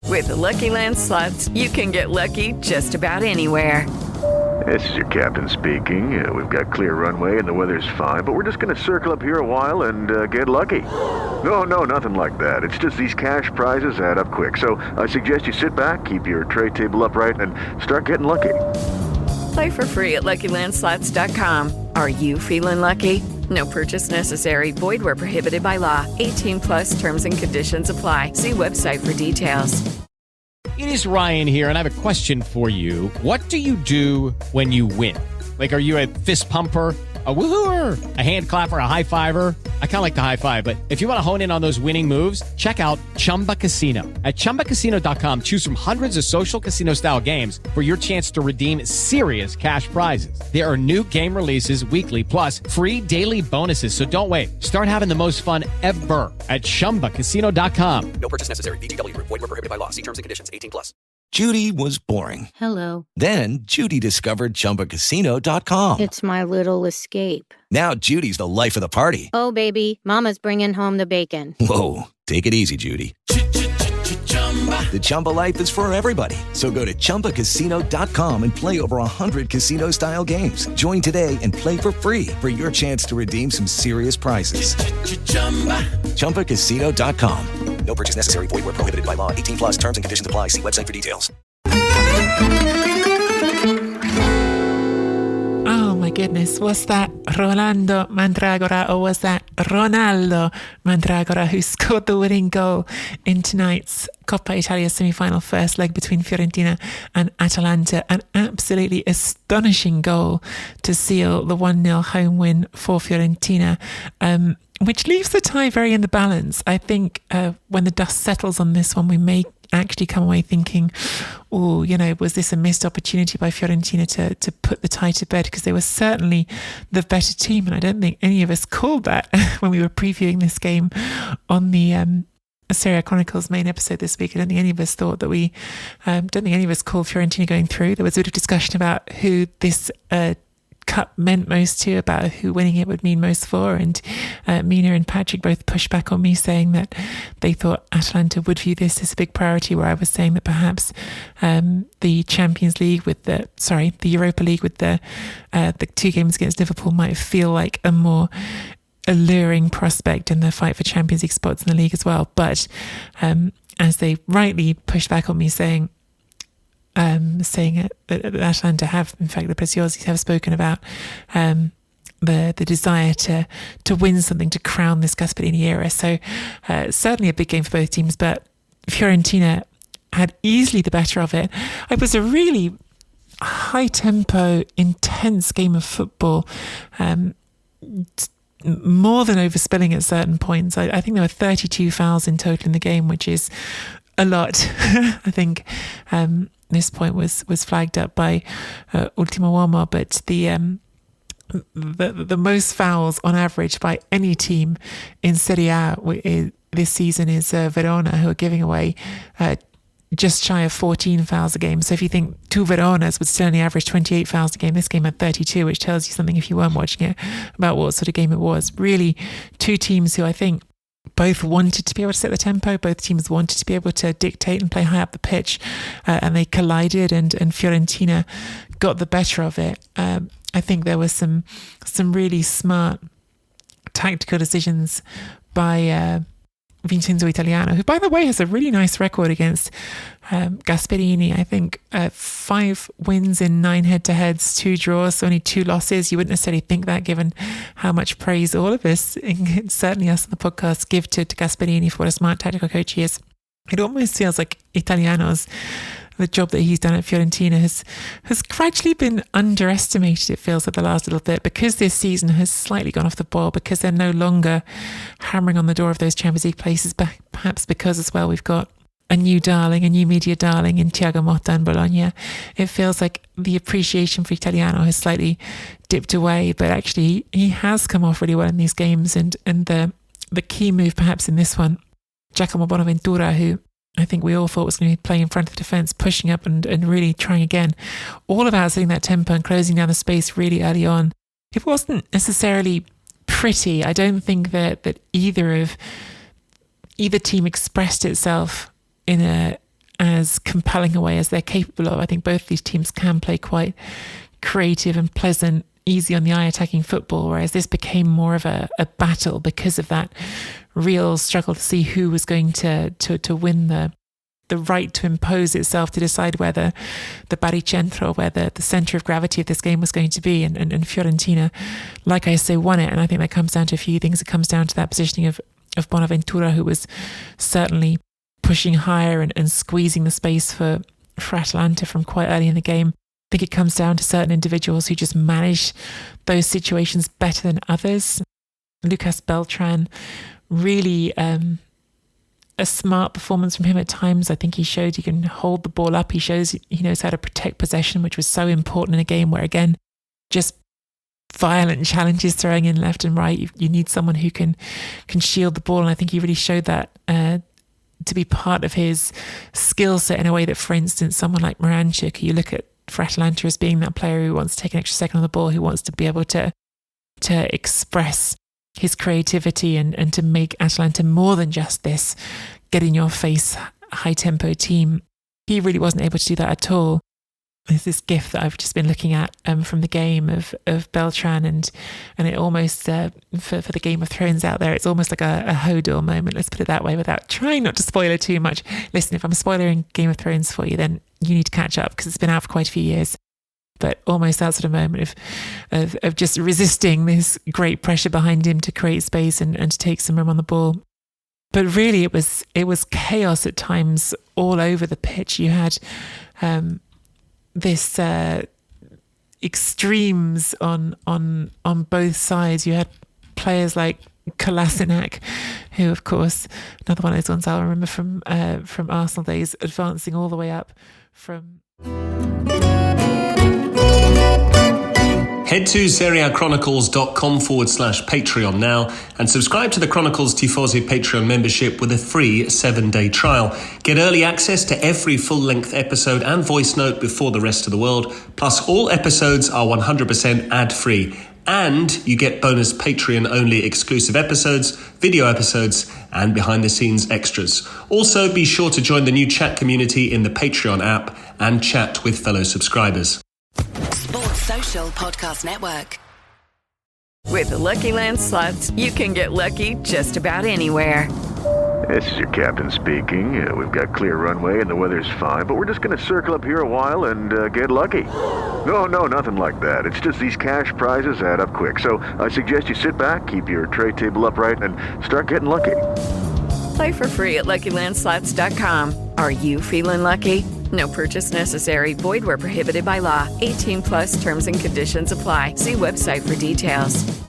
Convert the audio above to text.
With the Lucky Land Slots, you can get lucky just about anywhere. This is your captain speaking. We've got clear runway and the weather's fine, but we're just going to circle up here a while and get lucky. No, nothing like that. It's just these cash prizes add up quick. So I suggest you sit back, keep your tray table upright, and start getting lucky. Play for free at LuckyLandSlots.com. Are you feeling lucky? No purchase necessary. Void where prohibited by law. 18 plus terms and conditions apply. See website for details. It is Ryan here, and I have a question for you. What do you do when you win? Like, are you a fist pumper, a woo-hooer, a hand clapper, a high fiver? I kind of like the high five, but if you want to hone in on those winning moves, check out Chumba Casino. At ChumbaCasino.com, choose from hundreds of social casino-style games for your chance to redeem serious cash prizes. There are new game releases weekly, plus free daily bonuses. So don't wait. Start having the most fun ever at ChumbaCasino.com. No purchase necessary. VGW. Void where prohibited by law. See terms and conditions. 18 plus. Judy was boring. Hello. Then Judy discovered ChumbaCasino.com. It's my little escape. Now Judy's the life of the party. Oh, baby, mama's bringing home the bacon. Whoa, take it easy, Judy. The Chumba life is for everybody. So go to ChumbaCasino.com and play over 100 casino-style games. Join today and play for free for your chance to redeem some serious prizes. ChumbaCasino.com. No purchase necessary. Void where prohibited by law. 18 plus terms and conditions apply. See website for details. Oh my goodness, was that Rolando Mandragora or was that Ronaldo Mandragora who scored the winning goal in tonight's Coppa Italia semi-final first leg between Fiorentina and Atalanta? An absolutely astonishing goal to seal the 1-0 home win for Fiorentina, which leaves the tie very in the balance. I think when the dust settles on this one, we may actually come away thinking, oh, was this a missed opportunity by Fiorentina to put the tie to bed? Because they were certainly the better team, and I don't think any of us called that when we were previewing this game on the Serie Chronicles main episode this week. I don't think any of us thought that don't think any of us called Fiorentina going through. There was a bit of discussion about who this cup meant most to, about who winning it would mean most for, and Mina and Patrick both pushed back on me, saying that they thought Atalanta would view this as a big priority, where I was saying that perhaps the Champions League the Europa League with the 2 games against Liverpool might feel like a more alluring prospect in the fight for Champions League spots in the league as well. But as they rightly pushed back on me, saying that Atalanta have, in fact, the Preziosi have spoken about the desire to win something, to crown this Gasperini era. So certainly a big game for both teams, but Fiorentina had easily the better of it. It was a really high-tempo, intense game of football, more than overspilling at certain points. I think there were 32 fouls in total in the game, which is a lot. I think this point was flagged up by Ultimo Uomo, but the most fouls on average by any team in Serie A this season is Verona, who are giving away just shy of 14 fouls a game. So if you think 2 Veronas would still only average 28 fouls a game, this game had 32, which tells you something, if you weren't watching it, about what sort of game it was. Really, 2 teams who I think both wanted to be able to set the tempo. Both teams wanted to be able to dictate and play high up the pitch, and they collided, and Fiorentina got the better of it. I think there were some really smart tactical decisions by Vincenzo Italiano, who, by the way, has a really nice record against Gasperini. I think 5 wins in 9 head-to-heads, 2 draws, only 2 losses. You wouldn't necessarily think that, given how much praise all of us, certainly us on the podcast, give to Gasperini for what a smart tactical coach he is. It almost feels like the job that he's done at Fiorentina has gradually been underestimated, it feels like, the last little bit, because this season has slightly gone off the boil, because they're no longer hammering on the door of those Champions League places, perhaps because as well we've got a new media darling in Thiago Motta and Bologna. It feels like the appreciation for Italiano has slightly dipped away, but actually he has come off really well in these games, and the key move perhaps in this one, Giacomo Bonaventura, who I think we all thought was going to be playing in front of the defence, pushing up and really trying again, all about setting that tempo and closing down the space really early on. It wasn't necessarily pretty. I don't think that either team expressed itself in as compelling a way as they're capable of. I think both these teams can play quite creative and pleasant, easy on the eye attacking football, whereas this became more of a battle because of that real struggle to see who was going to win the right to impose itself, to decide whether the baricentro, where the centre of gravity of this game was going to be. And Fiorentina, like I say, won it. And I think that comes down to a few things. It comes down to that positioning of Bonaventura, who was certainly pushing higher and squeezing the space for Atalanta from quite early in the game. I think it comes down to certain individuals who just manage those situations better than others. Lucas Beltran, really a smart performance from him at times. I think he showed he can hold the ball up. He shows he knows how to protect possession, which was so important in a game where, again, just violent challenges throwing in left and right. You need someone who can shield the ball, and I think he really showed that to be part of his skill set in a way that, for instance, someone like Moranchuk, who you look at for Atalanta as being that player who wants to take an extra second on the ball, who wants to be able to express his creativity and to make Atalanta more than just this get in your face high tempo team. He really wasn't able to do that at all. There's this gif that I've just been looking at from the game of Beltran, and it almost for the Game of Thrones out there, it's almost like a Hodor moment, let's put it that way, without trying not to spoil it too much. Listen, if I'm spoiling Game of Thrones for you, then you need to catch up because it's been out for quite a few years. But almost that sort of moment of just resisting this great pressure behind him to create space and to take some room on the ball. But really, it was chaos at times all over the pitch. You had this extremes on both sides. You had players like Kolasinac, who, of course, another one of those ones I'll remember from Arsenal days, advancing all the way up from. Head to SerieAchronicles.com/Patreon now and subscribe to the Chronicles Tifosi Patreon membership with a free 7-day trial. Get early access to every full-length episode and voice note before the rest of the world. Plus, all episodes are 100% ad-free. And you get bonus Patreon-only exclusive episodes, video episodes, and behind-the-scenes extras. Also, be sure to join the new chat community in the Patreon app and chat with fellow subscribers. Sports Social Podcast Network. With the Lucky Land Slots, you can get lucky just about anywhere. This is your captain speaking. We've got clear runway and the weather's fine, but we're just going to circle up here a while and get lucky. No, nothing like that. It's just these cash prizes add up quick. So I suggest you sit back, keep your tray table upright, and start getting lucky. Play for free at LuckyLandSlots.com. Are you feeling lucky? No purchase necessary. Void where prohibited by law. 18+ terms and conditions apply. See website for details.